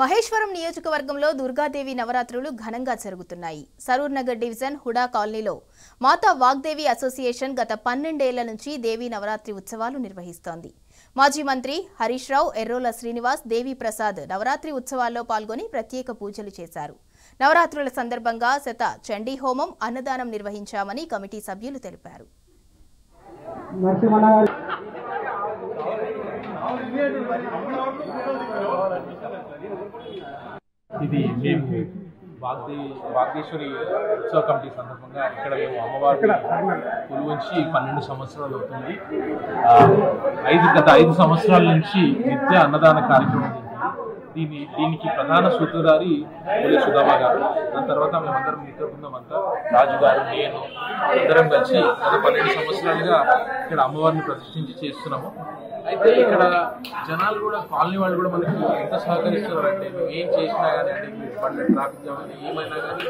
మహేశ్వరం నియోజకవర్గంలో దుర్గాదేవి నవరాత్రులు ఘనంగా జరుగుతున్నాయి. సరూర్ నగర్ డివిజన్ హుడా కాలనీలో మాతా వాగ్దేవి అసోసియేషన్ గత 12 ఏళ్ల నుంచి దేవి నవరాత్రి ఉత్సవాలు నిర్వహిస్తోంది. మాజీ మంత్రి హరీష్ రావు, ఎర్రోల శ్రీనివాస్, దేవి ప్రసాద్ నవరాత్రి ఉత్సవాల్లో పాల్గొని ప్రత్యేక పూజలు చేశారు. నవరాత్రుల సందర్భంగా శత చండీ హోమం, అన్నదానం నిర్వహించామని కమిటీ సభ్యులు తెలిపారు. ఇది మేము వాగ్దేశ్వరి ఉత్సవ కమిటీ సందర్భంగా ఇక్కడ మేము అమ్మవారి కొలువుంచి 12 సంవత్సరాలు అవుతుంది. గత 5 సంవత్సరాల నుంచి నిత్య అన్నదాన కార్యక్రమం దీనికి ప్రధాన సూత్రధారి సుధామ గారు. దాని తర్వాత మేమందరం మిత్ర బృందం అంతా, రాజు గారు, నేను అందరం కలిసి గత 12 సంవత్సరాలుగా ఇక్కడ అమ్మవారిని ప్రతిష్ఠించి చేస్తున్నాము. అయితే ఇక్కడ జనాలు కూడా, కాలనీ వాళ్ళు కూడా మనకి ఎంత సహకరిస్తున్నారంటే, మేము ఏం చేసినా కానీ అంటే బండి ట్రాఫిక్ జామ్ అని ఏమైనా కానీ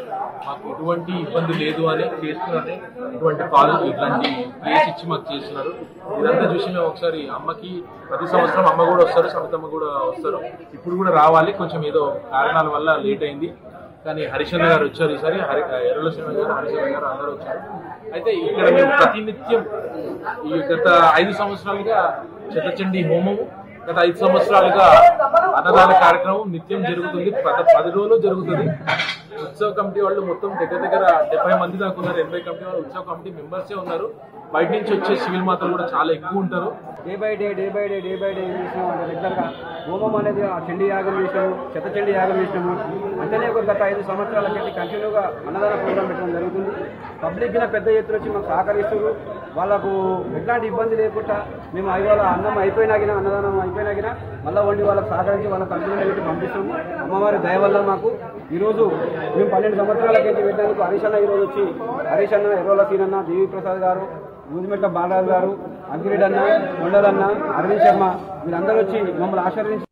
మాకు ఎటువంటి ఇబ్బంది లేదు అని చేస్తున్నారని ఇటువంటి ఇట్లాంటి కేసు ఇచ్చి మాకు చేస్తున్నారు. ఇదంతా చూసి మేము ఒకసారి అమ్మకి ప్రతి సంవత్సరం అమ్మ కూడా వస్తారు, సమితమ్మ కూడా వస్తారు. ఇప్పుడు కూడా రావాలి, కొంచెం ఏదో కారణాల వల్ల లేట్ అయింది. కానీ హరిచంద్ర గారు వచ్చారు ఈసారి, ఎర్రల శ్రీనివాస్ గారు, హరిచంద్ర గారు అందరూ వచ్చారు. అయితే ఇక్కడ మేము ప్రతినిత్యం ఈ గత 5 సంవత్సరాలుగా శతచండీ హోమము, గత 5 సంవత్సరాలుగా అన్నదాన కార్యక్రమం నిత్యం జరుగుతుంది. 10 రోజులు జరుగుతుంది. ఉత్సవ కమిటీ వాళ్ళు మొత్తం దగ్గర 70 మంది దాకా ఉన్నారు. 80 కమిటీ వాళ్ళు ఉత్సవ కమిటీ మెంబర్సే ఉన్నారు. బయట నుంచి వచ్చే సివిల్ మాతలు కూడా చాలా ఎక్కువ ఉంటారు. డే బై డే ఏం చేసినాం అంటే రెగ్యులర్గా హోమం అనేది చండీ యాగం చేసినాము, శతచండీ యాగం చేసినాము. అంటేనే గత 5 సంవత్సరాలకి కంటిన్యూగా అన్నదాన ప్రోగ్రాం పెట్టడం జరుగుతుంది. పబ్లిక్గా పెద్ద ఎత్తున వచ్చి మాకు సహకరిస్తారు. వాళ్ళకు ఎట్లాంటి ఇబ్బంది లేకుండా మేము ఇవాళ అన్నం అయిపోయినాగినా, అన్నదానం అయిపోయినాగినా మళ్ళీ వండి వాళ్ళకి సహకరించి వాళ్ళకి కంటిన్యూ పెట్టి పంపిస్తాము. అమ్మవారి దయ వల్ల మాకు ఈరోజు మేము 12 సంవత్సరాలకి పెట్టినందుకు హరీష్ అన్న ఈరోజు వచ్చి, హరీష్ అన్న, ఎర్రోల సీనన్న, దేవి ప్రసాద్ గారు, ఊదిమెట్ల బాలరాజు గారు, అగ్గిరెడ్డి అన్న, కొండలన్న, అరవింద్ శర్మ వీళ్ళందరూ వచ్చి మమ్మల్ని ఆశీర్వదించి